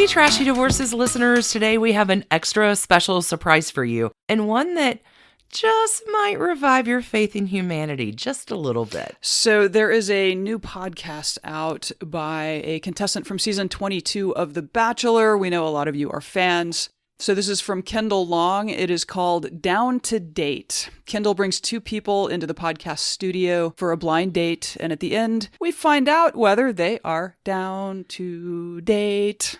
Hey, Trashy Divorces listeners. Today we have an extra special surprise for you, and one that just might revive your faith in humanity just a little bit. So there is a new podcast out by a contestant from season 22 of The Bachelor. We know a lot of you are fans. So this is from Kendall Long. It is called Down to Date. Kendall brings two people into the podcast studio for a blind date, and at the end, we find out whether they are down to date.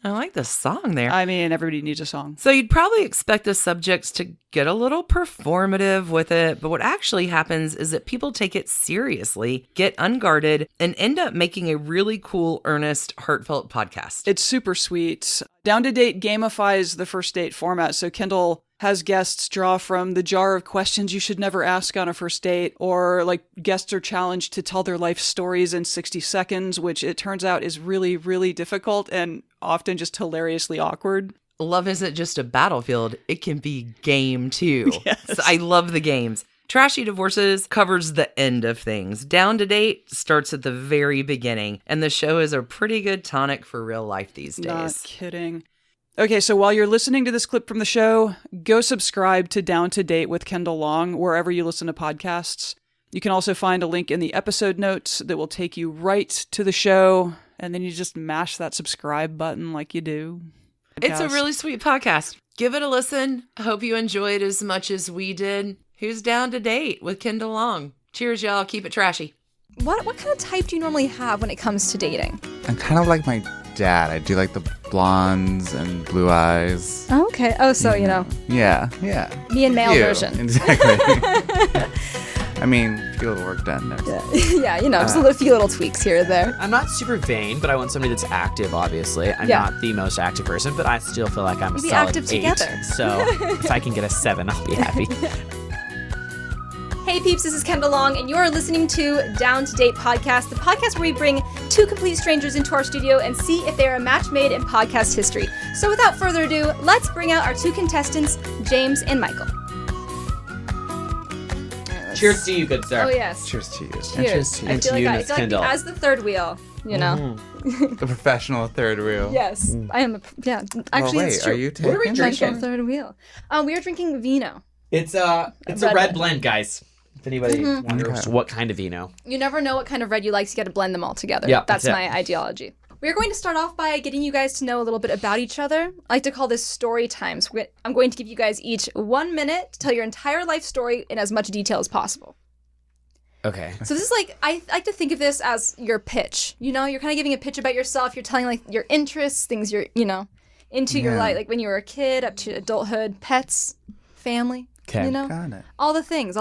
I like the song there. I mean, everybody needs a song. So you'd probably expect the subjects to get a little performative with it, but what actually happens is that people take it seriously, get unguarded, and end up making a really cool, earnest, heartfelt podcast. It's super sweet. Down to Date gamifies the first date format, so Kendall has guests draw from the jar of questions you should never ask on a first date, or like guests are challenged to tell their life stories in 60 seconds, which it turns out is really, really difficult and often just hilariously awkward. Love isn't just a battlefield, it can be game too. Yes. So I love the games. Trashy Divorces covers the end of things. Down to Date starts at the very beginning, and the show is a pretty good tonic for real life these days. Not kidding. Okay, so while you're listening to this clip from the show, go subscribe to Down to Date with Kendall Long wherever you listen to podcasts. You can also find a link in the episode notes that will take you right to the show, and then you just mash that subscribe button like you do. It's a really sweet podcast. Give it a listen. I hope you enjoyed as much as we did. Who's Down to Date with Kendall Long? Cheers, y'all. Keep it trashy. What kind of type do you normally have when it comes to dating? I'm kind of like my dad. I do like the blondes and blue eyes. Oh, okay. Oh, so, you know. Yeah. Me and male version. Exactly. I mean, get a little work done. Yeah, you know, just a few little tweaks here or there. I'm not super vain, but I want somebody that's active, obviously. I'm not the most active person, but I still feel like I'm a We'll be solid active 8. together. So if I can get a 7, I'll be happy. Hey peeps, this is Kendall Long, and you're listening to Down to Date podcast, the podcast where we bring two complete strangers into our studio and see if they are a match made in podcast history. So without further ado, let's bring out our two contestants, James and Michael. Cheers to you, good sir. Oh, yes. Cheers to you. Cheers. And to you, Miss Kendall. As the third wheel, you know. The professional third wheel. Yes, I am. Actually, wait, it's true. are you What are we taking? drinking? Third wheel. We are drinking vino. It's a red blend, guys. If anybody wonders Okay. what kind of vino. You never know what kind of red you like, so you got to blend them all together. Yeah, that's that's it. my ideology. We're going to start off by getting you guys to know a little bit about each other. I like to call this story time. So I'm going to give you guys each 1 minute to tell your entire life story in as much detail as possible. Okay. So this is like, I like to think of this as your pitch. You know, you're kind of giving a pitch about yourself. You're telling like your interests, things you're, into your life, like when you were a kid up to adulthood, pets, family. Okay. Got it. All the things.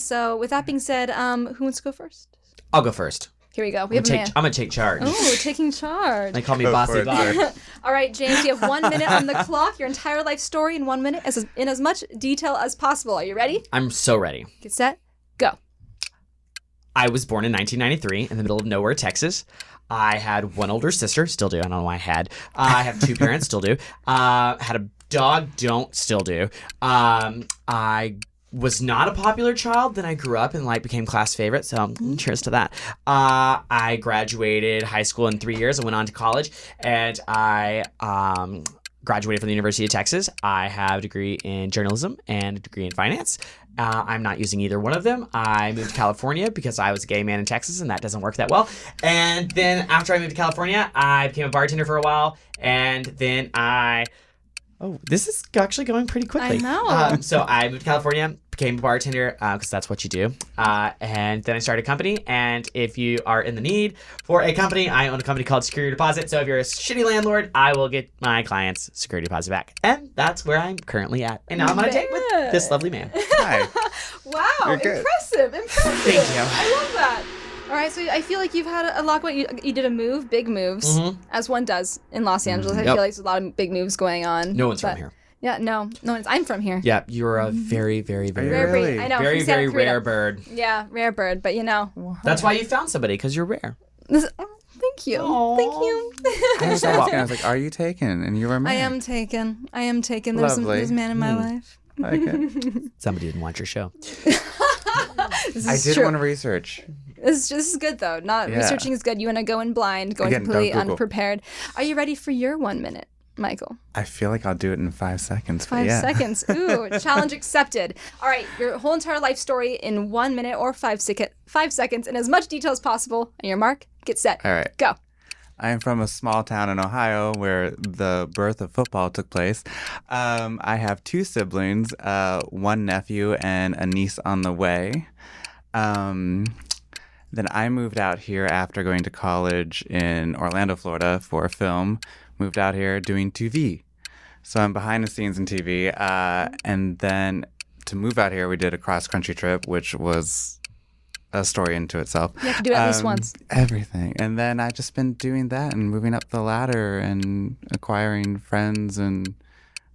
So with that being said, who wants to go first? I'll go first. Here we go. We I'm have a man. gonna take charge. Oh, taking charge. They call me Go Bossy for it, Bob. sir. All right, James, you have 1 minute on the clock. Your entire life story in 1 minute, in as much detail as possible. Are you ready? I'm so ready. Get set, go. I was born in 1993 in the middle of nowhere, Texas. I had one older sister, still do. I don't know why I had. I have two parents, still do. Had a dog, still do. I was not a popular child. Then I grew up and became class favorite. So cheers to that. I graduated high school in 3 years and went on to college. And I graduated from the University of Texas. I have a degree in journalism and a degree in finance. I'm not using either one of them. I moved to California because I was a gay man in Texas, and that doesn't work that well. And then after I moved to California, I became a bartender for a while, and then this is actually going pretty quickly. I know. So I moved to California, became a bartender because that's what you do. And then I started a company. And if you are in the need for a company, I own a company called Security Deposit. So if you're a shitty landlord, I will get my clients' security deposit back. And that's where I'm currently at. And now I'm on a date with this lovely man. Hi. Wow, You're good. impressive. Thank you. I love that. All right, so I feel like you've had a lot going. You did a move, big moves, as one does in Los Angeles. I feel like there's a lot of big moves going on. No one's from here. Yeah, no one's. I'm from here. Yeah, you're a very, very, very, Rare breed. Really? I know. very, from Santa very Clarita. rare bird. Yeah, rare bird. But That's why you found somebody, because you're rare. thank you. Thank you. I was asking, I was like, are you taken? And you were I married. am taken. There's a man in my life. Okay. Somebody didn't want your show. This I is did true. want to research. This is good though. Not researching is good. You want to go in blind, going Again, completely don't Google. unprepared. Are you ready for your 1 minute, Michael? I feel like I'll do it in 5 seconds. but 5 yeah. seconds. Ooh, challenge accepted. All right, your whole entire life story in 1 minute or 5 seconds in as much detail as possible. On your mark, get set. All right. Go. I am from a small town in Ohio where the birth of football took place. I have 2 siblings, 1 nephew and a niece on the way. Then I moved out here after going to college in Orlando, Florida for film. Moved out here doing TV. So I'm behind the scenes in TV. And then to move out here, we did a cross-country trip, which was a story into itself. You have to do it at least once. Everything. And then I've just been doing that and moving up the ladder and acquiring friends and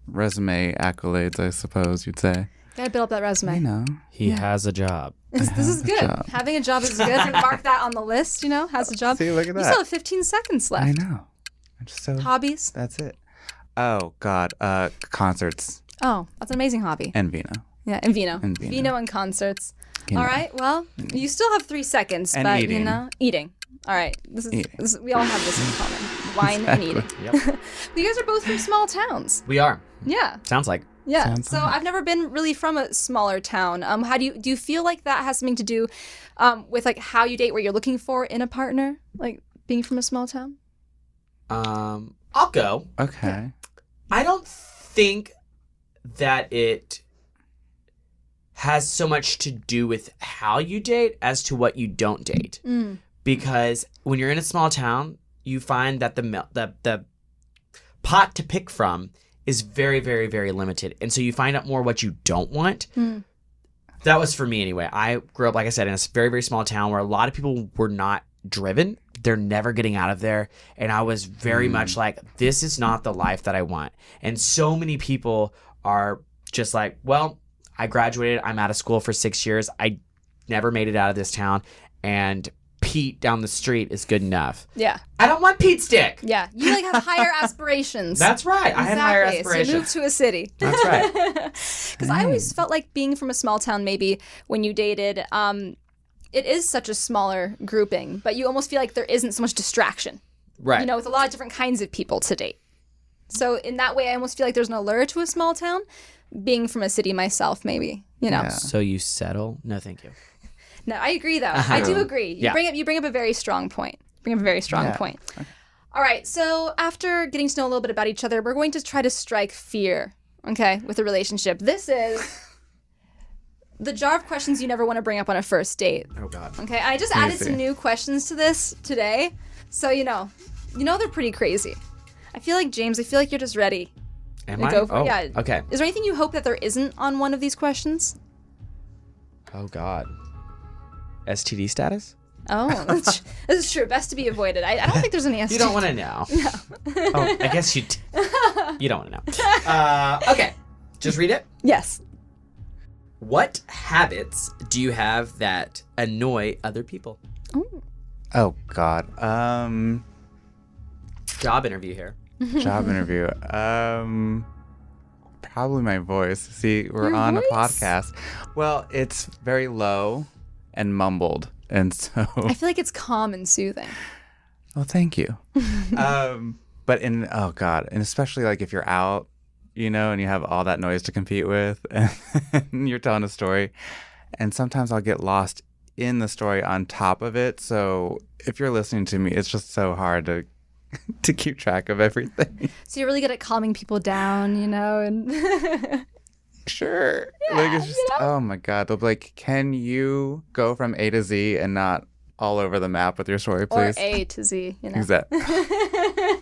resume accolades, I suppose you'd say. Gotta build up that resume. You know. He has a job. This is good. job. Having a job is good. Mark that on the list, has a job. See, look at You that. still have 15 seconds left. I know. I'm just so... Hobbies? That's it. Oh, God. Concerts Oh, that's an amazing hobby. and vino. Yeah, and vino. And vino. Vino and concerts. You know. All right, well, you still have 3 seconds, And but eating. Eating. All right, this we all have this in common. Wine and eating. Yep. You guys are both from small towns. We are. Yeah. Sounds like. Yeah. Sounds So like. I've never been really from a smaller town. How do you feel like that has something to do with like how you date, what you're looking for in a partner, like being from a small town? I'll go. Okay. I don't think that it has so much to do with how you date as to what you don't date. Because when you're in a small town, you find that the pot to pick from is very, very, very limited. And so you find out more what you don't want. That was for me anyway. I grew up, like I said, in a very, very small town where a lot of people were not driven. They're never getting out of there. And I was very much like, this is not the life that I want. And so many people are just like, well, I graduated. I'm out of school for 6 years. I never made it out of this town. And Pete down the street is good enough. Yeah. I don't want Pete's dick. Yeah. You like have higher aspirations. That's right. I had higher Exactly. aspirations. So you moved to a city. That's right. Because I always felt like being from a small town, maybe when you dated, it is such a smaller grouping, but you almost feel like there isn't so much distraction, Right. with a lot of different kinds of people to date. So in that way, I almost feel like there's an allure to a small town. Being from a city myself, maybe, Yeah. So you settle? No, thank you. No, I agree though. I do agree. You Yeah. bring up a very strong point. Point. All right. So after getting to know a little bit about each other, we're going to try to strike fear, okay, with the relationship. This is the jar of questions you never want to bring up on a first date. Oh, God. Okay. I just added Easy. some new questions to this today, so they're pretty crazy. I feel like James. I feel like you're just ready. Am to I? go for it. Oh, Yeah. okay. Is there anything you hope that there isn't on one of these questions? Oh, God. STD status? Oh, this is true. Best to be avoided. I don't think there's any STD. You don't want to know. No. Oh, I guess you you don't want to know. Okay. Just read it. Yes. What habits do you have that annoy other people? Oh, God. Job interview here. Job interview. Probably my voice. See, we're Your on voice? a podcast. Well, it's very low and mumbled. And so, I feel like it's calm and soothing. well, thank you. But oh God, and especially like if you're out, and you have all that noise to compete with and you're telling a story, and sometimes I'll get lost in the story on top of it. So if you're listening to me, it's just so hard to keep track of everything. So you're really good at calming people down, and Sure. Like it's just oh my God. They'll be like, can you go from A to Z and not all over the map with your story, or please? A to Z, Exactly.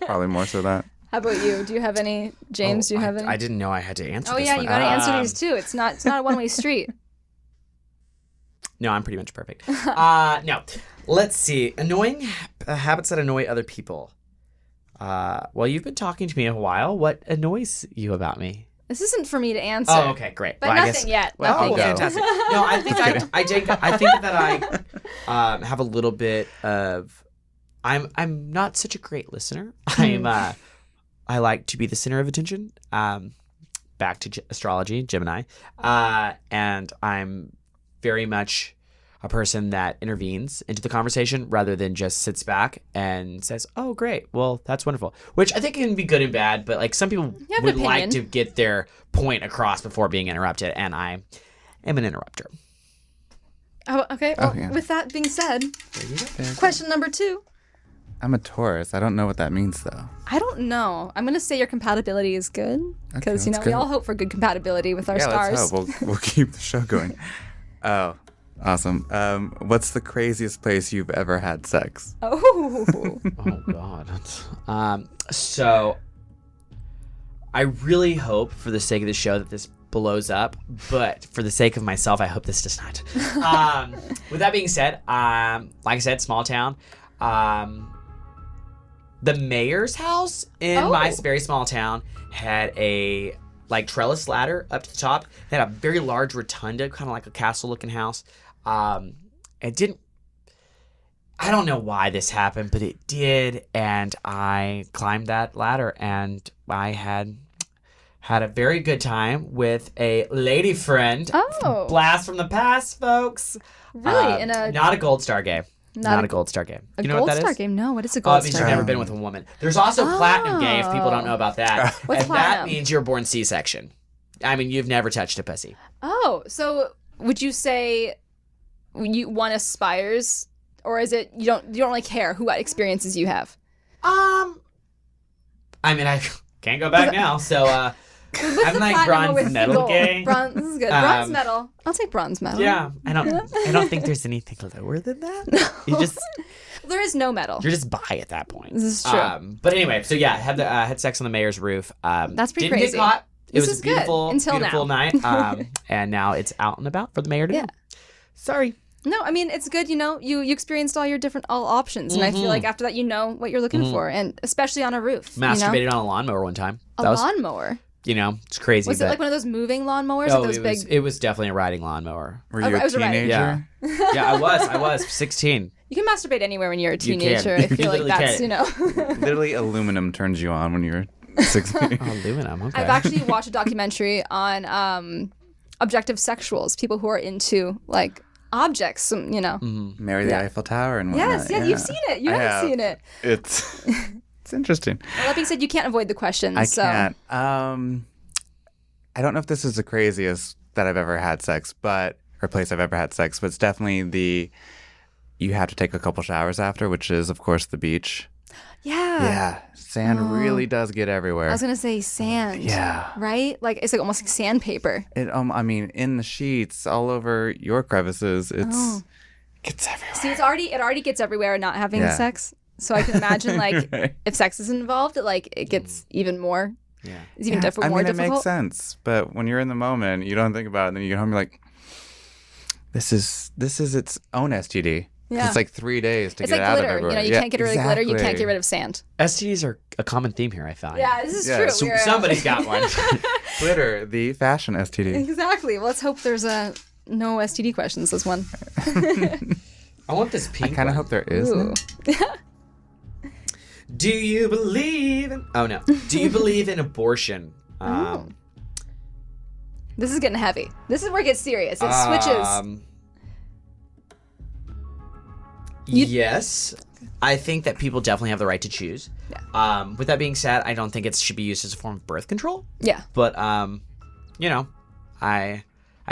Probably more so that. How about you? Do you have any, James? Do you have any? I didn't know I had to answer Oh this yeah, one. you got to answer these too. It's not a one-way street. No, I'm pretty much perfect. No. Let's see. Annoying habits that annoy other people. Well, you've been talking to me a while. What annoys you about me? This isn't for me to answer. Oh, okay, great. But Well, I nothing guess, yet. Well, Nothing I'll yet. go. Fantastic. No, I think that I have a little bit of. I'm not such a great listener. I like to be the center of attention. Back to astrology, Gemini, and I'm very much. a person that intervenes into the conversation rather than just sits back and says, "Oh, great. Well, that's wonderful." Which I think can be good and bad, but like some people would like to get their point across before being interrupted, and I am an interrupter. Oh, okay. Well, with that being said, question number 2. I'm a Taurus. I don't know what that means, though. I don't know. I'm going to say your compatibility is good because, we all hope for good compatibility with our stars. Let's hope. We'll keep the show going. Oh, awesome. What's the craziest place you've ever had sex? Oh. Oh, God. So I really hope for the sake of the show that this blows up, but for the sake of myself, I hope this does not. With that being said, like I said, small town. The mayor's house in my very small town had a trellis ladder up to the top. It had a very large rotunda, kind of like a castle-looking house. It didn't. I don't know why this happened, but it did, and I climbed that ladder, and I had a very good time with a lady friend. Oh, blast from the past, folks. Really? Not a Gold Star game. Not a Gold Star game. You know what that is? A Gold Star game? No, what is a Gold Star game? You've never been with a woman. There's also Platinum game, if people don't know about that. What's and Platinum? that means you're born C-section. I mean, you've never touched a pussy. Oh, so would you say one aspires, or is it you don't really care what experiences you have? I mean, I can't go back now, so I'm like bronze medal gay. Bronze, this is good. Bronze medal. I'll take bronze medal. Yeah, I don't think there's anything lower than that. You just there is no medal. You're just bi at that point. This is true. But anyway, so yeah, had sex on the mayor's roof. That's pretty didn't crazy. Get caught. It This was is a beautiful, good. Until beautiful now. night. And now it's out and about for the mayor to do. Sorry. No, I mean it's good. You experienced all your all options, and I feel like after that you know what you're looking for, and especially on a roof. Masturbated on a lawnmower one time. Lawnmower. It's crazy. Was it like one of those moving lawnmowers? No, like those it was definitely a riding lawnmower. Were you a teenager? Yeah. Yeah, I was 16. You can masturbate anywhere when you're a You can. teenager. I You feel like that's can. Literally aluminum turns you on when you're 16. Aluminum. Okay. I've actually watched a documentary on objective sexuals, people who are into like objects. Marry the Eiffel Tower and whatnot. Yes, you've seen it. You have seen it. It's interesting. Well, that being said, you can't avoid the question. I can't. I don't know if this is the craziest that I've ever had sex, or place I've ever had sex, but it's definitely you have to take a couple showers after, which is, of course, the beach. Yeah. Yeah. Sand really does get everywhere. I was going to say sand. Yeah. Right? Like, it's like almost like sandpaper. I mean, in the sheets, all over your crevices, gets everywhere. See, it already gets everywhere not having sex. So I can imagine, like, if sex is involved, it gets even more. Yeah. It's even more I mean, difficult. it makes sense. But when you're in the moment, you don't think about it. And then you get home, you're like, this is its own STD. Yeah. It's like 3 days to it's get like out glitter. of everywhere. You can't get rid of glitter. You can't get rid of sand. STDs are a common theme here, I found. Yeah, this is true. So somebody's got one. Glitter, the fashion STD. Exactly. Well, let's hope there's no STD questions this one. I want this pink I kind of hope there is. Do you believe in... Oh, no. Do you believe in abortion? This is getting heavy. This is where it gets serious. It switches. Yes. I think that people definitely have the right to choose. Yeah. With that being said, I don't think it should be used as a form of birth control. Yeah. But, I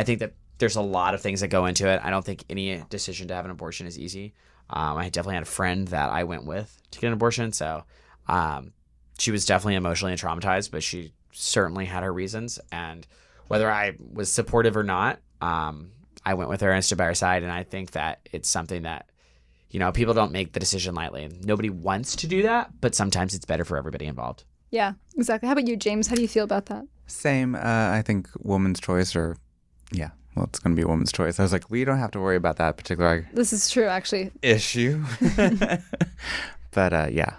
think that there's a lot of things that go into it. I don't think any decision to have an abortion is easy. I definitely had a friend that I went with to get an abortion, so she was definitely emotionally traumatized, but she certainly had her reasons. And whether I was supportive or not, I went with her and stood by her side. And I think that it's something that, people don't make the decision lightly. Nobody wants to do that, but sometimes it's better for everybody involved. Yeah, exactly. How about you, James? How do you feel about that? Same. I think woman's choice well, it's going to be a woman's choice. I was like, we don't have to worry about that particular This is true, actually. issue. But I'm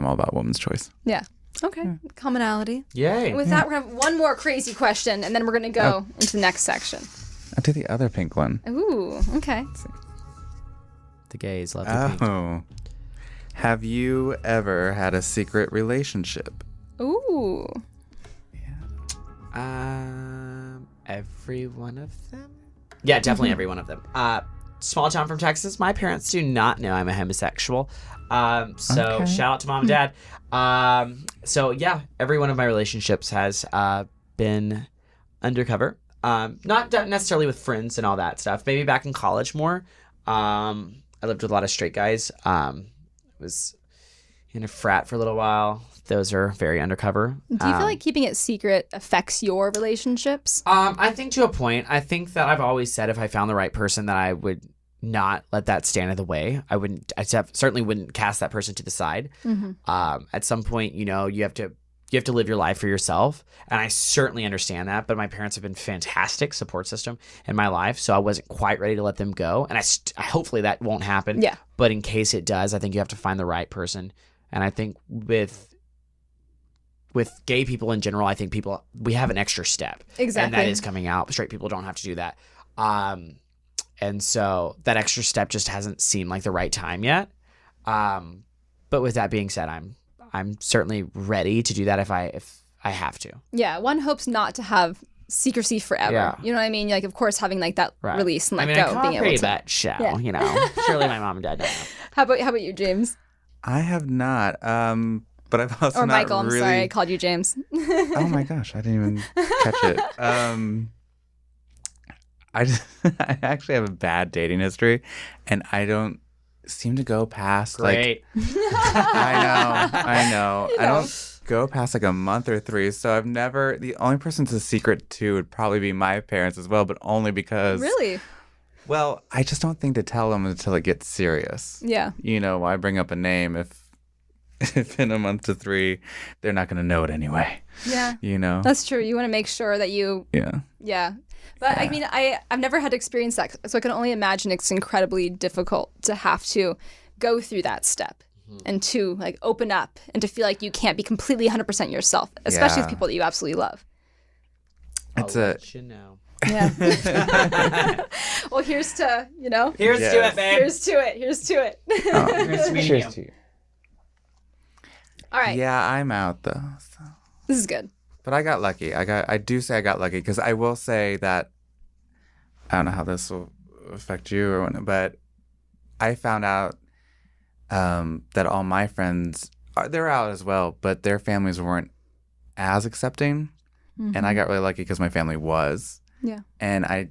all about woman's choice. Yeah. Okay. Commonality. Yay. With that, we're going to have one more crazy question, and then we're going to go into the next section. I'll do the other pink one. Ooh, okay. The gays love the pink. Oh. Have you ever had a secret relationship? Ooh. Every one of them? Yeah, definitely every one of them. Small town from Texas. My parents do not know I'm a homosexual. So shout out to mom and dad. So yeah, every one of my relationships has been undercover. Not necessarily with friends and all that stuff. Maybe back in college more. I lived with a lot of straight guys. Was in a frat for a little while. Those are very undercover. Do you feel like keeping it secret affects your relationships? I think to a point. I think that I've always said if I found the right person that I would not let that stand in the way. I certainly wouldn't cast that person to the side. At some point, you have to live your life for yourself. And I certainly understand that. But my parents have been fantastic support system in my life. So I wasn't quite ready to let them go. And I hopefully that won't happen. Yeah. But in case it does, I think you have to find the right person. And I think with gay people in general, I think we have an extra step. Exactly. And that is coming out. Straight people don't have to do that. And so that extra step just hasn't seemed like the right time yet. But with that being said, I'm certainly ready to do that if I have to. Yeah, one hopes not to have secrecy forever. Yeah. You know what I mean? Like, of course, having like that release and let go, I being able pray to. that shall, Yeah. Surely my mom and dad don't know. How about you, James? I have not. But I've also Or not Michael? really... I'm sorry, I called you James. Oh my gosh, I didn't even catch it. I actually have a bad dating history, and I don't seem to go past Great. I know. I don't go past like a month or 3. So I've never. The only person it's a secret to would probably be my parents as well, but only because. Really? Well, I just don't think to tell them until it gets serious. Yeah. Why bring up a name if in a month to 3 they're not going to know it anyway. Yeah. That's true. You want to make sure that you. Yeah. Yeah. But I mean, I've never had to experience that, so I can only imagine it's incredibly difficult to have to go through that step and to like open up and to feel like you can't be completely 100% yourself, especially with people that you absolutely love. I'll let you know. Yeah. Well, here's to, Here's to it, babe. Here's to it. Here's to it. Cheers to you. All right. Yeah, I'm out though. So. This is good. But I got lucky. I do say I got lucky because I will say that I don't know how this will affect you or when, but I found out that all my friends they're out as well, but their families weren't as accepting, and I got really lucky because my family was. Yeah. And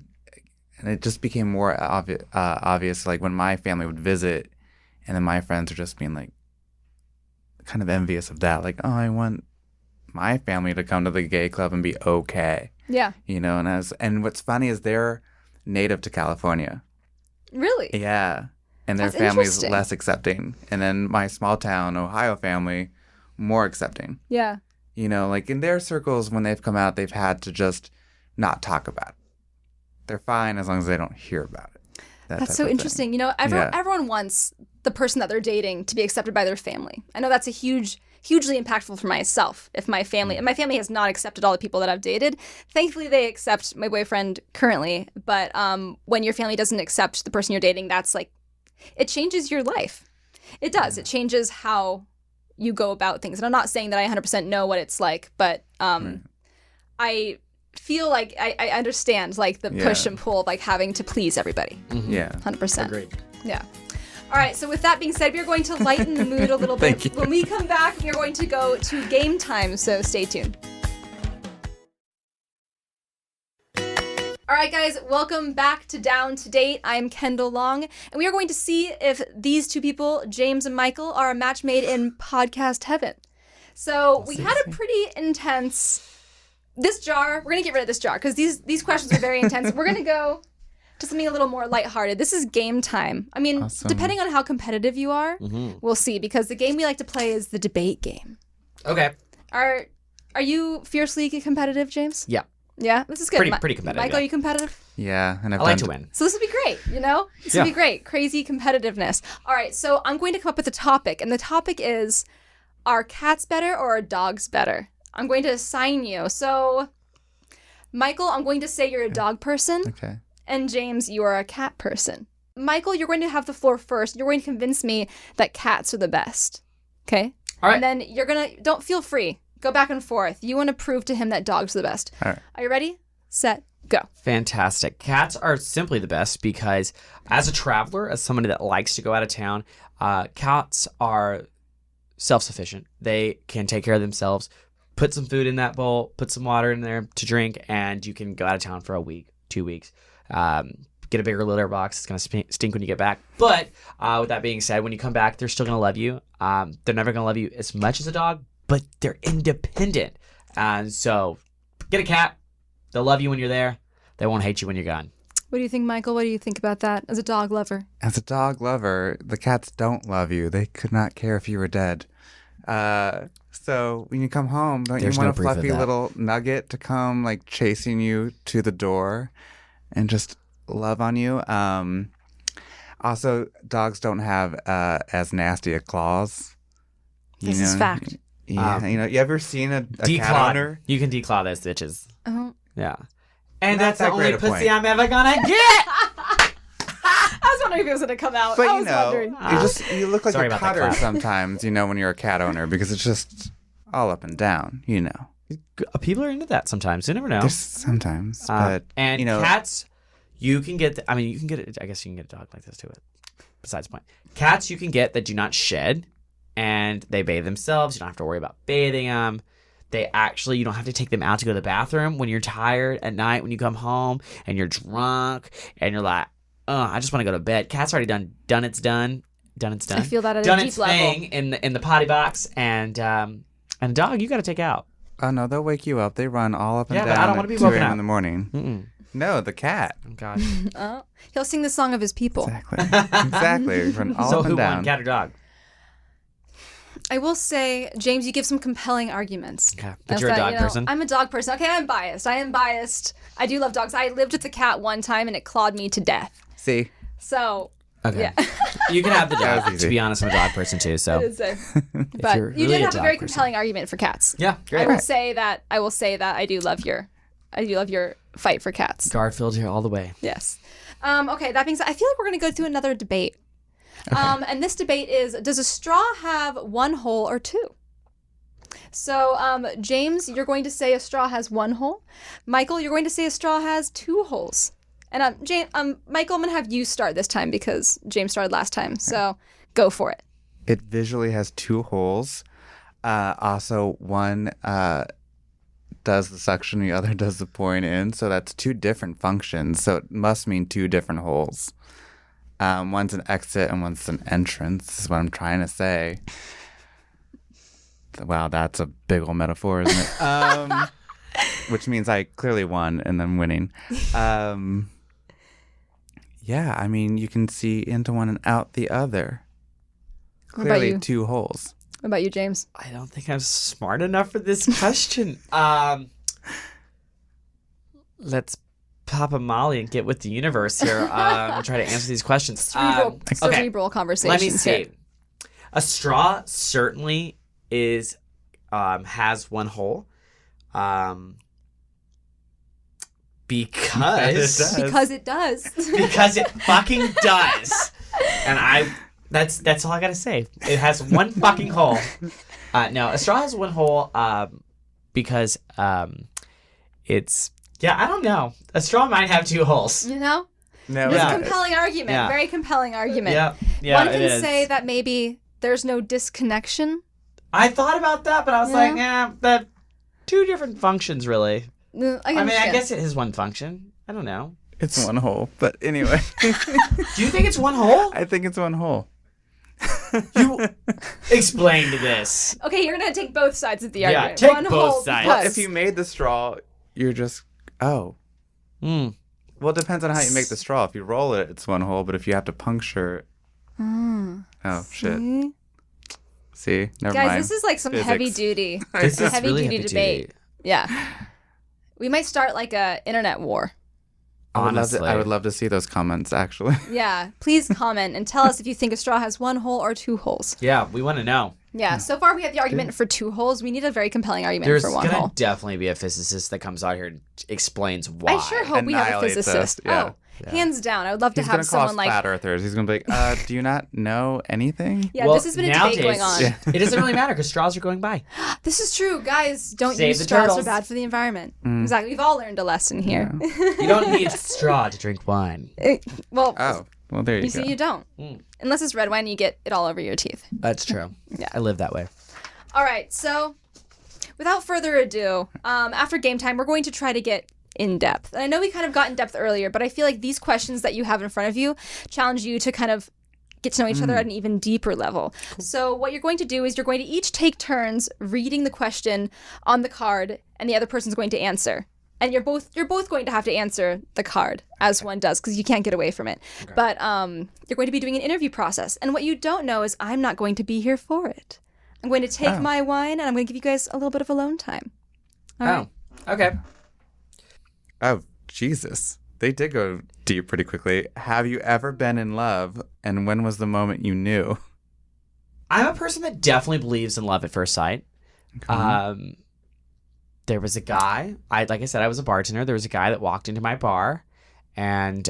it just became more obvious like when my family would visit, and then my friends are just being like kind of envious of that, like, oh, I want my family to come to the gay club and be okay. Yeah. And what's funny is they're native to California. Really? Yeah. And their That's family's interesting. less accepting. And then my small town Ohio family, more accepting. Yeah. Like in their circles, when they've come out, they've had to just not talk about it. They're fine as long as they don't hear about it. That's so interesting. Everyone wants the person that they're dating to be accepted by their family. I know that's a hugely impactful for myself. If my family has not accepted all the people that I've dated. Thankfully, they accept my boyfriend currently. But when your family doesn't accept the person you're dating, that's like, it changes your life. It does. It changes how you go about things. And I'm not saying that I 100% know what it's like, but I feel like I understand like the push and pull of like having to please everybody. Yeah. 100%. Agreed. Yeah. All right, so with that being said, we are going to lighten the mood a little bit. When we come back, we are going to go to game time, so stay tuned. All right, guys, welcome back to Down to Date. I'm Kendall Long, and we are going to see if these two people, James and Michael, are a match made in podcast heaven. So we had a pretty intense... This jar, we're going to get rid of this jar, because these questions are very intense. We're going to go... to something a little more lighthearted. This is game time. I mean, depending on how competitive you are, we'll see. Because the game we like to play is the debate game. Okay. Are you fiercely competitive, James? Yeah. Yeah? This is good. Pretty competitive, Michael, yeah. are you competitive? Yeah. And I like to win. So this will be great, This will be great. Crazy competitiveness. All right, so I'm going to come up with a topic. And the topic is, are cats better or are dogs better? I'm going to assign you. So, Michael, I'm going to say you're a dog person. Okay. And James, you are a cat person. Michael, you're going to have the floor first. You're going to convince me that cats are the best. Okay? All right. And then you're going to, don't feel free. Go back and forth. You want to prove to him that dogs are the best. All right. Are you ready? Set, Go. Fantastic. Cats are simply the best because as a traveler, as somebody that likes to go out of town, cats are self-sufficient. They can take care of themselves. Put some food in that bowl, put some water in there to drink, and you can go out of town for a week, 2 weeks. Get a bigger litter box. It's going to stink when you get back. But with that being said, when you come back, they're still going to love you. They're never going to love you as much as a dog, but they're independent. And so get a cat. They'll love you when you're there. They won't hate you when you're gone. What do you think, Michael? What do you think about that as a dog lover? As a dog lover, the cats don't love you. They could not care if you were dead. So when you come home, don't There's you want no a proof of fluffy that. little nugget to come like chasing you to the door and just love on you? Also, dogs don't have as nasty a claws. This is fact. Yeah, you ever seen a cat Declaw. owner? You can declaw those bitches. Oh. Yeah. And Not that's the that only great a pussy point. I'm ever gonna get. I was wondering if it was going to come out. But I was wondering. you look like Sorry a about that cutter clap. sometimes, when you're a cat owner, because it's just all up and down, People are into that sometimes. You never know. There's sometimes, but and cats, you can get. You can get it. I guess you can get a dog like this too. Besides the point, cats you can get that do not shed, and they bathe themselves. You don't have to worry about bathing them. You don't have to take them out to go to the bathroom when you're tired at night when you come home and you're drunk and you're like, I just want to go to bed. Cat's already done its done. I feel that at done a deep its level. thing in the potty box, and a dog you got to take out. oh no, they'll wake you up. They run all up and Yeah, but down I don't wanna at be 2 woken a.m. up. in the morning. Mm-mm. No, the cat. Oh gosh. Oh, he'll sing the song of his people. Exactly. Run all So up who and down. won, cat or dog? I will say, James, you give some compelling arguments. Okay, but As you're a that, dog person. I'm a dog person. Okay, I'm biased. I do love dogs. I lived with a cat one time and it clawed me to death. See, So, Okay. yeah. You can have the That was dog. easy. To be honest, I'm a dog person too. So But you're you really did a have a dog very person. compelling argument for cats. yeah, I great. will say that I do love your fight for cats. Garfield here all the way. Yes. Okay, that being said, I feel like we're going to go through another debate. And this debate is, does a straw have one hole or two? So, James, you're going to say a straw has one hole. Michael, you're going to say a straw has two holes. And Michael, I'm going to have you start this time because James started last time. So, go for it. it visually has two holes. Also, one does the suction, the other does the pouring in. So that's two different functions. So it must mean two different holes. One's an exit and one's an entrance, is what I'm trying to say. Wow, that's a big old metaphor, isn't it? Which means I clearly won and I'm winning. Yeah, I mean, you can see into one and out the other. What about Clearly you? two holes. What about you, James? I don't think I'm smart enough for this question. Let's pop a Molly and get with the universe here. We'll try to answer these questions. Cerebral conversations. Let me see. here. A straw certainly is has one hole. Because Because it does. because it fucking does. And that's all I gotta say. It has one fucking hole. No, a straw has one hole because it's I don't know. A straw might have two holes. You know? No, It's Yeah. a compelling argument. Yeah. Very compelling argument. Yeah, One it can is. say that maybe there's no disconnection. I thought about that, but I was Yeah. like, that two different functions really. I mean, I guess it is one function. I don't know. it's one hole. But anyway, Do you think it's one hole? I think it's one hole. You explained this. Okay, you're gonna take both sides of the Yeah, argument. take One both hole sides. because- If you made the straw, you're just, oh. Mm. Well, it depends on how you make the straw. If you roll it, it's one hole. But if you have to puncture, oh, shit. See? See? Never Guys, mind. this is like some Physics. heavy duty. This is Heavy really duty heavy debate. duty. Yeah. We might start like a internet war. Honestly. I would love to see those comments, actually. Yeah. Please comment and tell us if you think a straw has one hole or two holes. Yeah, we want to know. Yeah. So far we have the argument for two holes. We need a very compelling argument There's for one gonna hole. definitely be a physicist that comes out here and explains why. I sure hope we have a Annihilate physicist. us, yeah. Oh, Hands down. I would love to He's have gonna call us someone like. flat earthers. He's gonna be like, "Do you not know anything?" Yeah, Well, this has been a debate going on. nowadays, it doesn't really matter because straws are going by. This is true, guys. Don't Save use the straws. They're turtles. bad for the environment. Exactly. We've all learned a lesson here. You don't need straw to drink wine. Well, Oh, well, there you, you go. see, you don't. Unless it's red wine, you get it all over your teeth. That's true. Yeah. I live that way. All right, so without further ado, after game time, we're going to try to get in depth. And I know we kind of got in depth earlier, but I feel like these questions that you have in front of you challenge you to kind of get to know each other at an even deeper level. So what you're going to do is you're going to each take turns reading the question on the card, and the other person's going to answer. And you're both going to have to answer the card as one does, because you can't get away from it. Okay. But you're going to be doing an interview process. And what you don't know is I'm not going to be here for it. I'm going to take my wine, and I'm going to give you guys a little bit of alone time. All right? Okay. Oh, Jesus. They did go deep pretty quickly. Have you ever been in love, and when was the moment you knew? I'm a person that definitely believes in love at first sight. Okay. There was a guy, like I said, I was a bartender. There was a guy that walked into my bar, and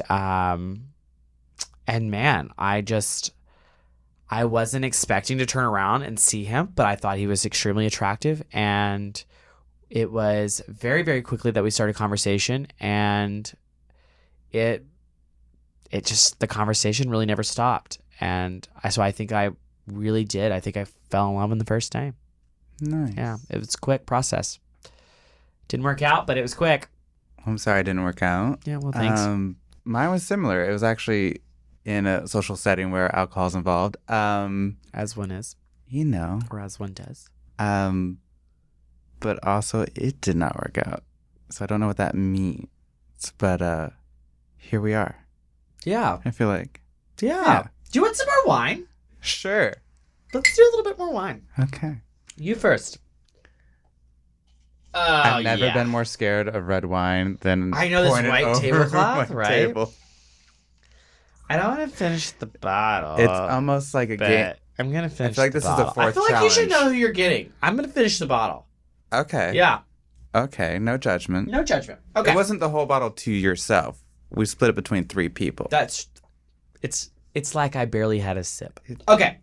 man, I wasn't expecting to turn around and see him, but I thought he was extremely attractive, and it was very, very quickly that we started a conversation, and the conversation really never stopped. And so I think I really did. I think I fell in love on the first day. Nice. Yeah, it was a quick process. Didn't work out, but it was quick. I'm sorry it didn't work out. Yeah, well, thanks. Mine was similar. It was actually in a social setting where alcohol's involved. As one is. You know. Or as one does. But also it did not work out. So I don't know what that means. But here we are. Yeah. I feel like. Yeah. Do you want some more wine? Sure. Let's do a little bit more wine. Okay. You first. I've never been more scared of red wine than I know this white tablecloth, my right? table. I don't want to finish the bottle. It's almost like a game. I'm going to finish I feel like this is the fourth I feel like challenge. you should know who you're getting. I'm going to finish the bottle. Okay. Yeah. Okay. No judgment. No judgment. Okay. It wasn't the whole bottle to yourself. We split it between 3 people. It's like I barely had a sip. Okay.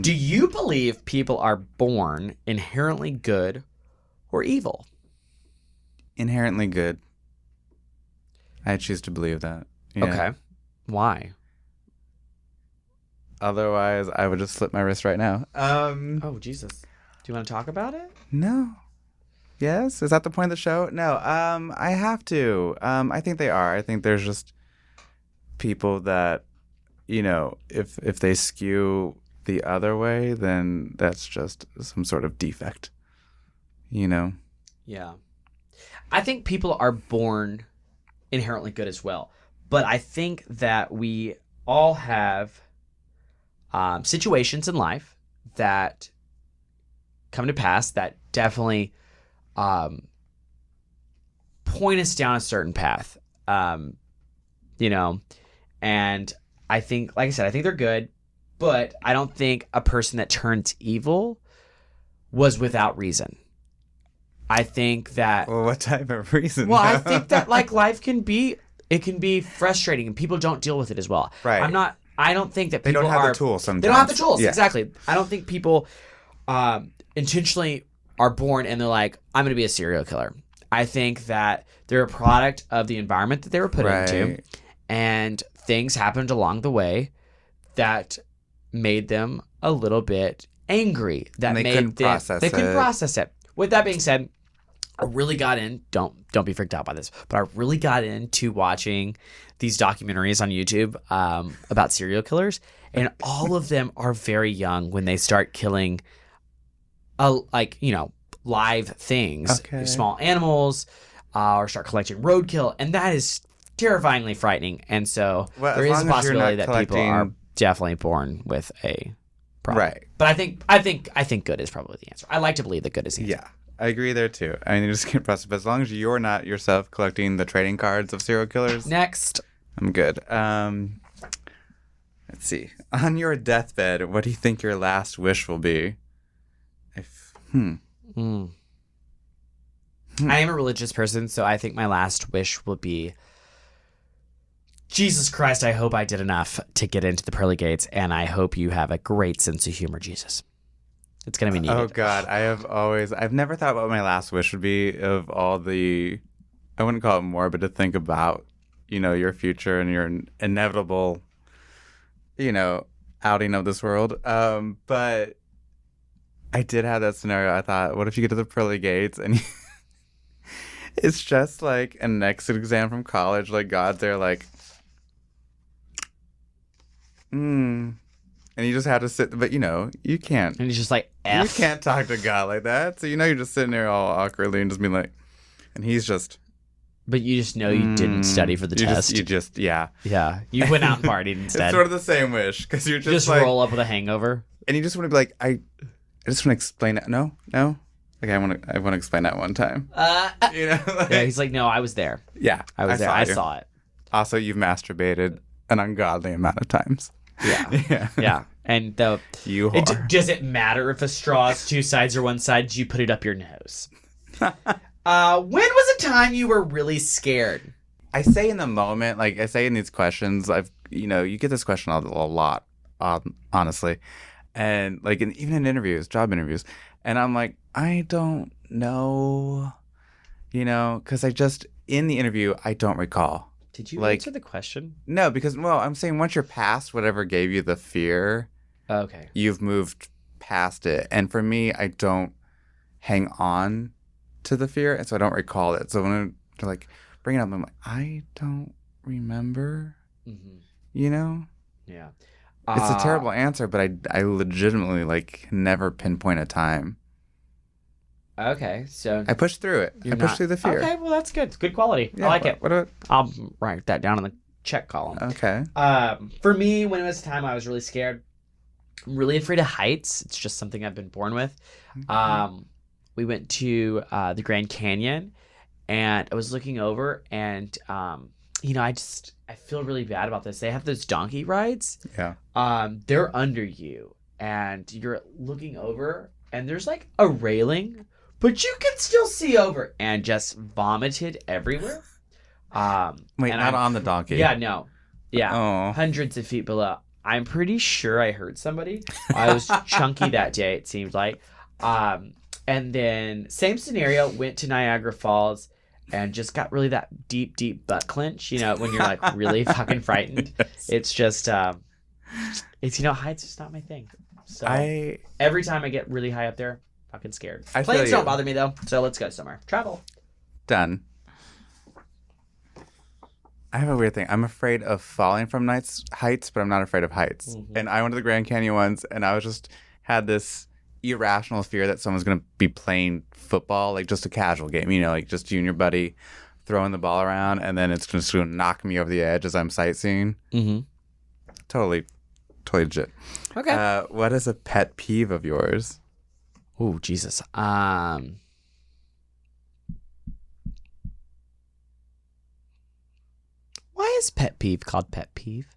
Do you believe people are born inherently good or evil? Inherently good. I choose to believe that. Yeah. Okay. Why? Otherwise, I would just slip my wrist right now. Oh, Jesus. Do you want to talk about it? No. Yes? Is that the point of the show? No. I have to. I think they are. I think there's just people that, if they skew the other way, then that's just some sort of defect. Yeah. I think people are born inherently good as well. But I think that we all have situations in life that come to pass that definitely point us down a certain path. And I think, like I said, I think they're good, but I don't think a person that turns evil was without reason. I think that... Well, what type of reason? Well, I think that life can be frustrating and people don't deal with it as well. Right. I don't think that they people don't have the tools sometimes. They don't have the tools, yeah. Exactly. I don't think people intentionally are born and they're like, I'm going to be a serial killer. I think that they're a product of the environment that they were put into, and things happened along the way that made them a little bit angry. That they made couldn't them, process they it. couldn't process it. With that being said, I really got in. Don't be freaked out by this, but I really got into watching these documentaries on YouTube about serial killers, and all of them are very young when they start killing, live things, small animals, or start collecting roadkill, and that is terrifyingly frightening. And so there is a possibility that people are definitely born with a problem. Right. But I think good is probably the answer. I like to believe that good is the answer. Yeah. I agree there too. I mean, you just can't process. But as long as you're not yourself collecting the trading cards of serial killers, Next. I'm good. Let's see. On your deathbed, what do you think your last wish will be? I am a religious person, so I think my last wish will be Jesus Christ, I hope I did enough to get into the pearly gates, and I hope you have a great sense of humor, Jesus. It's going to be needed. Oh, God. I've never thought what my last wish would be of all the, I wouldn't call it morbid to think about, your future and your inevitable, outing of this world. But I did have that scenario. I thought, what if you get to the pearly gates and it's just like an exit exam from college? Like God's there like, and you just have to sit, but you can't. And he's just like, F. You can't talk to God like that. So you're just sitting there all awkwardly and just being like, and he's just. But you just know you didn't study for the test. Yeah. Yeah. You went out and partied instead. It's sort of the same wish because you're just like, roll up with a hangover. And you just want to be like, I just want to explain it. No. Okay, I want to explain that one time. Yeah, he's like, no, I was there. Yeah, I was there. I saw it. Also, you've masturbated an ungodly amount of times. Yeah. Yeah. And does it matter if a straw is two sides or one side? Do you put it up your nose? When was a time you were really scared? I say in the moment, like I say in these questions, you get this question a lot, honestly. And like even in interviews, job interviews. And I'm like, I don't know, because in the interview, I don't recall. Did you answer the question? No, because, I'm saying once you're past whatever gave you the fear, okay, you've moved past it. And for me, I don't hang on to the fear, and so I don't recall it. So when they're like, bring it up, I'm like, I don't remember, Yeah. It's a terrible answer, but I legitimately, like, never pinpoint a time. Okay, so I pushed through it. I pushed through the fear. Okay, well, that's good. It's good quality. Yeah, I like it. What I'll write that down in the check column. Okay. For me, when it was time I was really scared, I'm really afraid of heights. It's just something I've been born with. Mm-hmm. We went to the Grand Canyon, and I was looking over, and I feel really bad about this. They have those donkey rides. Yeah. They're under you, and you're looking over, and there's like a railing, but you can still see over, and just vomited everywhere. Wait, not on the donkey. Yeah, no. Yeah. Oh. Hundreds of feet below. I'm pretty sure I heard somebody. I was chunky that day, it seemed like. And then same scenario, went to Niagara Falls and just got really that deep, deep butt clench, when you're like really fucking frightened. Yes. It's just, heights is not my thing. So every time I get really high up there, fucking scared. Planes don't bother me though. So let's go somewhere. Travel. Done. I have a weird thing. I'm afraid of falling from heights, but I'm not afraid of heights. Mm-hmm. And I went to the Grand Canyon once, and I had this irrational fear that someone's going to be playing football, like just a casual game, like just you and your buddy throwing the ball around, and then it's just going to knock me over the edge as I'm sightseeing. Mm-hmm. Totally legit. Okay. What is a pet peeve of yours? Oh, Jesus. Why is pet peeve called pet peeve?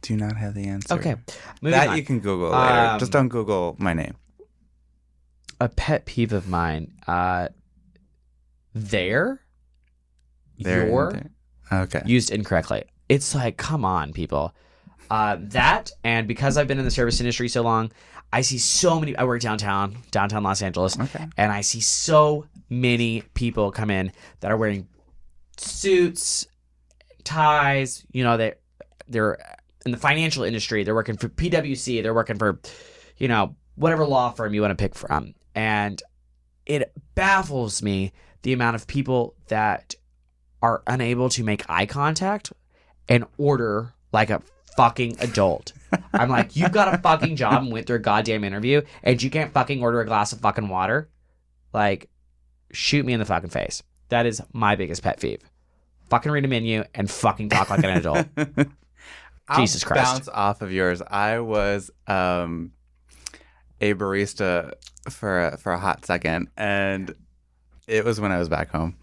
Do not have the answer. Okay. You can Google later. Just don't Google my name. A pet peeve of mine. There. Okay. Used incorrectly. It's like, come on, people. That, and because I've been in the service industry so long, I see so many. I work downtown Los Angeles. Okay. And I see so many people come in that are wearing suits, ties. They're in the financial industry. They're working for PwC. They're working for, whatever law firm you want to pick from. And it baffles me the amount of people that are unable to make eye contact and order like a fucking adult. I'm like, you've got a fucking job and went through a goddamn interview, and you can't fucking order a glass of fucking water? Like, shoot me in the fucking face. That is my biggest pet peeve. Fucking read a menu and fucking talk like an adult. Jesus Christ. I'll bounce off of yours. I was a barista for a hot second, and it was when I was back home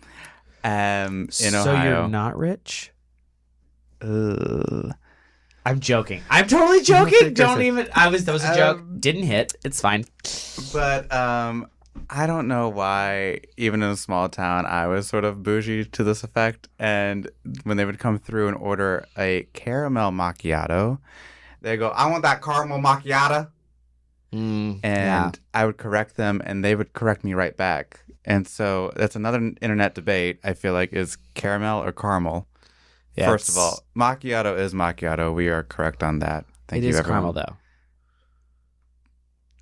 in Ohio. So you're not rich? I'm joking. I'm totally joking. Don't even. That was a joke. Didn't hit. It's fine. But I don't know why, even in a small town, I was sort of bougie to this effect. And when they would come through and order a caramel macchiato, they go, I want that caramel macchiato. And I would correct them, and they would correct me right back. And so that's another internet debate, I feel like, is caramel or caramel. Yeah, first of all, macchiato is macchiato. We are correct on that. Thank you, everyone. It is caramel, though.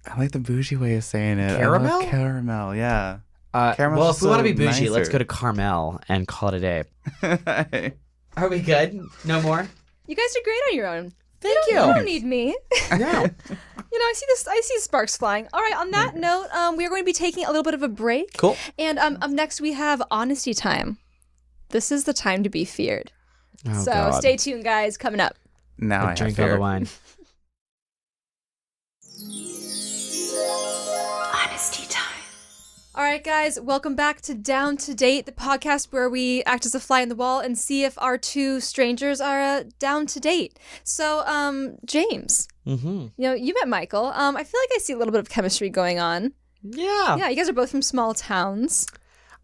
I like the bougie way of saying it. Caramel? I love caramel, yeah. Well, if we want to be bougie, nicer. let's go to Carmel and call it a day. Are we good? No more? You guys are great on your own. Thank you. You don't need me. No. I see sparks flying. All right, on that note, we are going to be taking a little bit of a break. Cool. And up next, we have honesty time. This is the time to be feared. Oh, so God. Stay tuned, guys. Coming up. Now I drink have all fear. the wine. Honesty time. All right, guys, welcome back to Down to Date, the podcast where we act as a fly in the wall and see if our two strangers are down to date. So, James, you met Michael. I feel like I see a little bit of chemistry going on. Yeah. Yeah, you guys are both from small towns.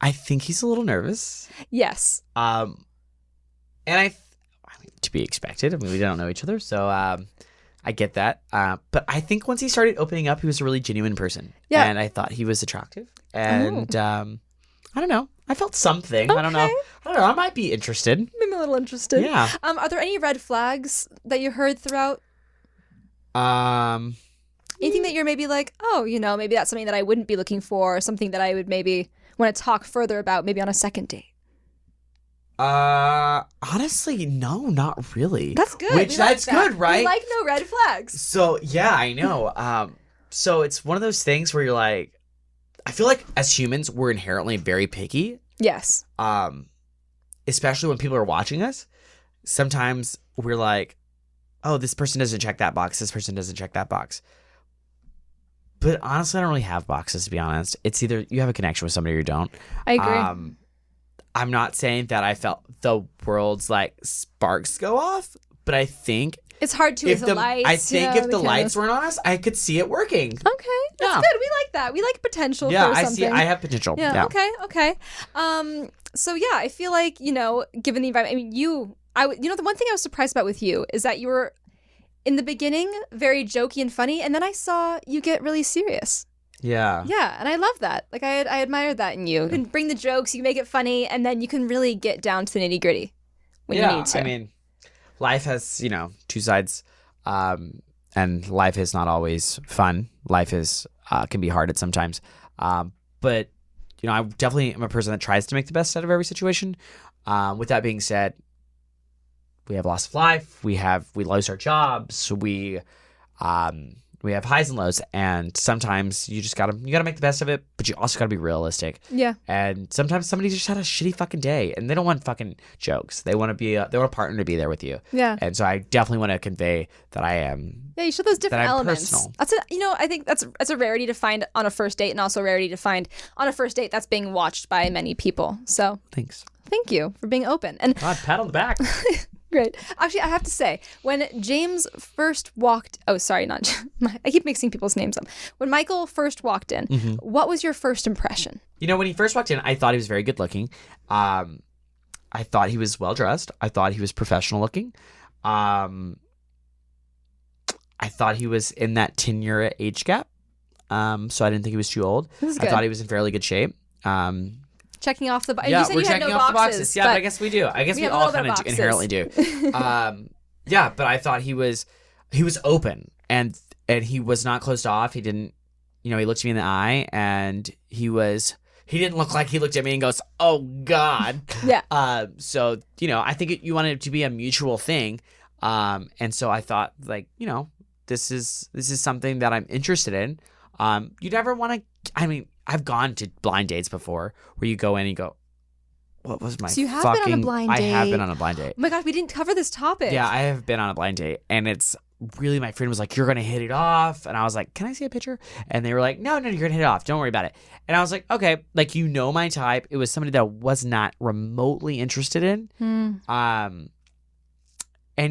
I think he's a little nervous. Yes. And I mean, to be expected. I mean, we don't know each other, so I get that. But I think once he started opening up, he was a really genuine person. Yeah. And I thought he was attractive. And I don't know. I felt something. Okay. I don't know. I might be interested. Maybe a little interested. Yeah. Are there any red flags that you heard throughout? Anything that you're maybe like, oh, maybe that's something that I wouldn't be looking for, or something that I would maybe want to talk further about, maybe on a second date? Honestly, no, not really. That's good. Which that's good, right? We like no red flags. So yeah, I know. So it's one of those things where you're like, I feel like as humans, we're inherently very picky. Yes. Especially when people are watching us. Sometimes we're like, oh, this person doesn't check that box. This person doesn't check that box. But honestly, I don't really have boxes, to be honest. It's either you have a connection with somebody or you don't. I agree. I'm not saying that I felt the world's like sparks go off, but I think it's hard to with the lights. I think if the lights weren't on us, I could see it working. Okay, that's good. We like that. We like potential for something. I have potential. Yeah. Okay. So yeah, I feel like given the environment. I mean, the one thing I was surprised about with you is that you were in the beginning very jokey and funny, and then I saw you get really serious. Yeah. Yeah, and I love that. Like, I admired that in you. You can bring the jokes, you can make it funny, and then you can really get down to the nitty-gritty when you need to. I mean, life has, two sides, and life is not always fun. Life is can be hard at sometimes. But, I definitely am a person that tries to make the best out of every situation. With that being said, we have loss of life. We lose our jobs. We have highs and lows, and sometimes you just gotta make the best of it, but you also gotta be realistic. Yeah. And sometimes somebody just had a shitty fucking day, and they don't want fucking jokes. They want a partner to be there with you. Yeah. And so I definitely want to convey that I am. Yeah, you show those different elements. Personal. I think that's a rarity to find on a first date, and also a rarity to find on a first date that's being watched by many people. So Thanks. Thank you for being open. And God, pat on the back. Great. Actually, I have to say, when James first walked... Oh, sorry, not... I keep mixing people's names up. When Michael first walked in, what was your first impression? When he first walked in, I thought he was very good looking. I thought he was well dressed. I thought he was professional looking. I thought he was in that 10-year age gap. So I didn't think he was too old. This is good. I thought he was in fairly good shape. Checking off the boxes. Yeah, you said we're you had checking no off the boxes, boxes. Yeah, but I guess we do. I guess we all kind of inherently do. Yeah, but I thought he was open and he was not closed off. He didn't, he looked me in the eye, and he didn't look like he looked at me and goes, "Oh God." Yeah. So I think you want it to be a mutual thing. And so I thought, like, this is something that I'm interested in. You never want to. I mean, I've gone to blind dates before where you go in and you go, what was my So you have been on a blind date. I have been on a blind date. Oh my God, we didn't cover this topic. Yeah, I have been on a blind date, and it's really, my friend was like, "You're going to hit it off." And I was like, "Can I see a picture?" And they were like, No, you're going to hit it off. Don't worry about it. And I was like, okay, like, my type. It was somebody that I was not remotely interested in. And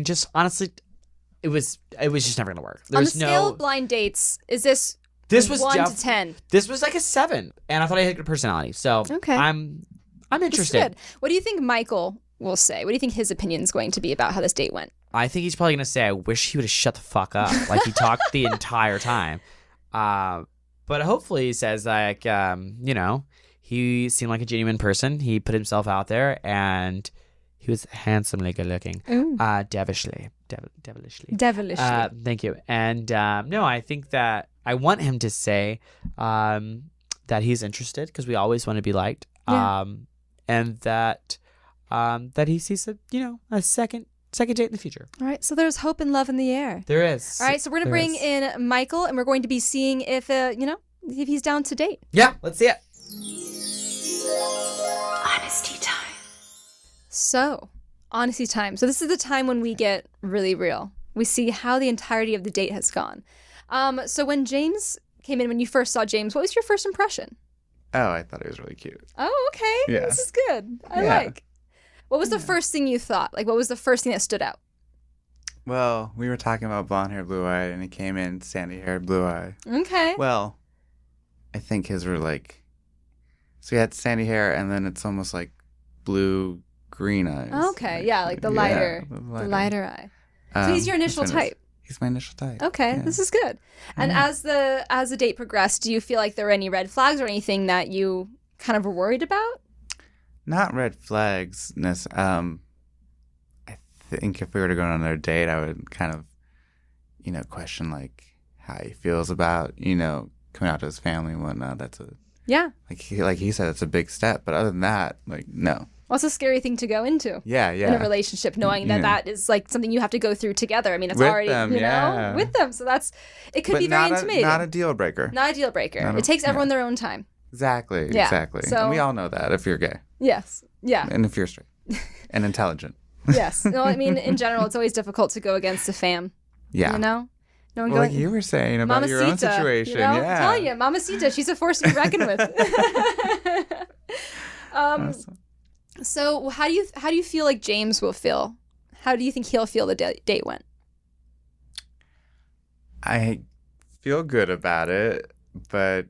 just honestly, it was just never going to work. On the scale of blind dates, is this This was 1 to 10. This was like a 7, and I thought I had good personality. So Okay. I'm This is interested. good. What do you think Michael will say? What do you think his opinion is going to be about how this date went? I think he's probably gonna say, "I wish he would have shut the fuck up." Like he talked the entire time. But hopefully he says like, he seemed like a genuine person. He put himself out there, and he was handsomely good looking. Devilishly. Thank you. And no, I think that I want him to say that he's interested, because we always want to be liked. Yeah. And that he sees a second date in the future. All right, so there's hope and love in the air. There is. All right, so we're going to bring in Michael, and we're going to be seeing if he's down to date. Yeah, let's see it. Honesty time. So, honesty time. So this is the time when we get really real. We see how the entirety of the date has gone. So when James came in, when you first saw James, what was your first impression? Oh, I thought it was really cute. Oh, okay. Yeah. This is good. I like. What was the first thing you thought? Like, what was the first thing that stood out? Well, we were talking about blonde hair, blue eye, and he came in sandy hair, blue eye. Okay. Well, I think his were like, so he had sandy hair, and then it's almost like blue green eyes. Okay, Like, yeah, like the lighter eye. So he's your initial that's what it is. type. He's my initial type. Okay, Yeah. this is good. And as the date progressed, do you feel like there were any red flags or anything that you kind of were worried about? Not red flags. I think if we were to go on another date, I would kind of, question like how he feels about, coming out to his family and whatnot. That's like he said, it's a big step. But other than that, like, no. Well, it's a scary thing to go into. Yeah. In a relationship, knowing that is like something you have to go through together. I mean, it's With already, them, with them. So it could But be very not intimidating. Not a deal breaker. Not a deal breaker. It takes everyone their own time. Exactly. Yeah. Exactly. So- And we all know that if you're gay Yes. Yeah. and if you're straight and intelligent. Yes. No, I mean, in general, it's always difficult to go against the fam. Yeah. No one Well, going. like you were saying about your own Mamacita, situation. I'm Yeah. telling you, Mamacita, she's a force to be reckoned with. Awesome. So how do you feel like James will feel? How do you think he'll feel the date went? I feel good about it, but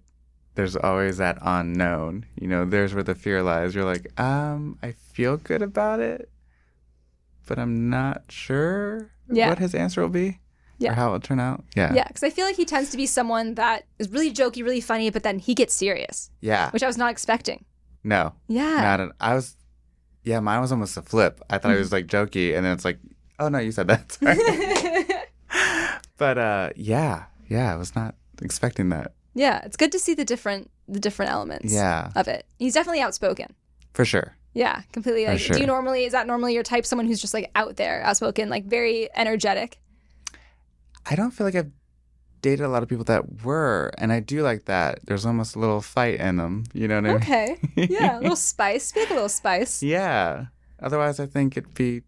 there's always that unknown. There's where the fear lies. You're like, I feel good about it, but I'm not sure what his answer will be or how it'll turn out. Yeah. Yeah, because I feel like he tends to be someone that is really jokey, really funny, but then he gets serious. Yeah. Which I was not expecting. No. Yeah. Mine was almost a flip. I thought it was like jokey, and then it's like, oh no, you said that. Sorry. But I was not expecting that. Yeah, it's good to see the different elements of it. He's definitely outspoken. For sure. Yeah, completely. Like, sure. is that normally your type? Someone who's just like out there, outspoken, like very energetic? I don't feel like I've dated a lot of people that were, and I do like that. There's almost a little fight in them. You know what I mean? Okay. Yeah, a little spice. Speak a little spice. Yeah. Otherwise, I think it'd be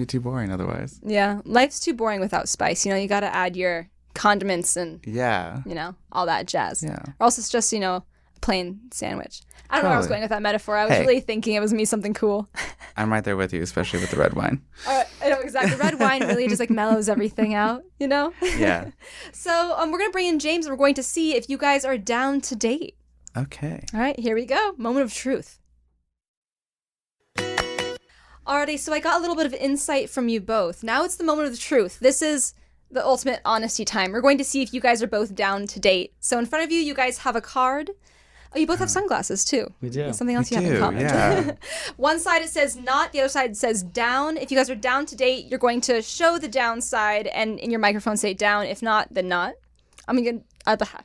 too boring otherwise. Yeah, life's too boring without spice. You got to add your condiments and all that jazz. Yeah. Or else it's just a plain sandwich. I don't know where I was going with that metaphor. I was really thinking it was me something cool. I'm right there with you, especially with the red wine. I know exactly. Red wine really just like mellows everything out. Yeah. So we're gonna bring in James, and we're going to see if you guys are down to date. Okay. All right, here we go. Moment of truth. Alrighty, so I got a little bit of insight from you both. Now it's the moment of the truth. This is the ultimate honesty time. We're going to see if you guys are both down to date. So in front of you, you guys have a card. Oh, you both have sunglasses too. We do. There's something else you have in common. Yeah. One side it says not, the other side says down. If you guys are down to date, you're going to show the down side and in your microphone say down. If not, then not. I'm going to...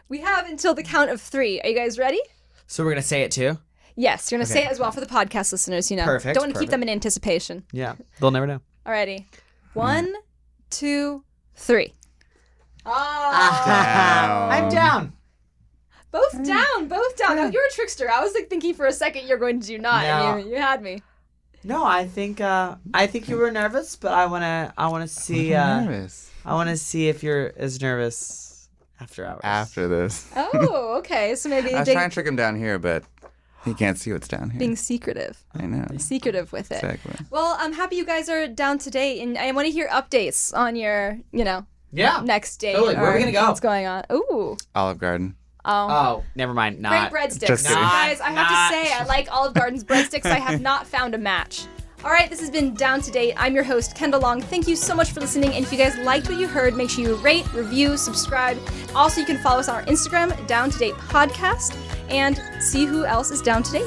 We have until the count of 3. Are you guys ready? So we're gonna say it too. Yes, you're going to say it as well for the podcast listeners, Perfect, Don't want to keep them in anticipation. Yeah, they'll never know. Alrighty. 1, 2, 3. Down. I'm down. Both down. No, you're a trickster. I was like thinking for a second you're going to do not, and you had me. No, I think you were nervous, but I wanna see. I'm nervous. I wanna see if you're as nervous after hours. After this. Oh, okay. So maybe I was trying to trick him down here, but he can't see what's down here. being secretive. I know. Secretive with it. Exactly. Well, I'm happy you guys are down to date, and I want to hear updates on your, Yeah. next date. Totally. Where are we or gonna go? What's going on? Ooh. Olive Garden. Oh, never mind. Great Not. breadsticks. Just kidding. Guys, I have Not- to say, I like Olive Garden's breadsticks. I have not found a match. All right, this has been Down to Date. I'm your host, Kendall Long. Thank you so much for listening. And if you guys liked what you heard, make sure you rate, review, subscribe. Also, you can follow us on our Instagram, Down to Date Podcast, and see who else is down to date.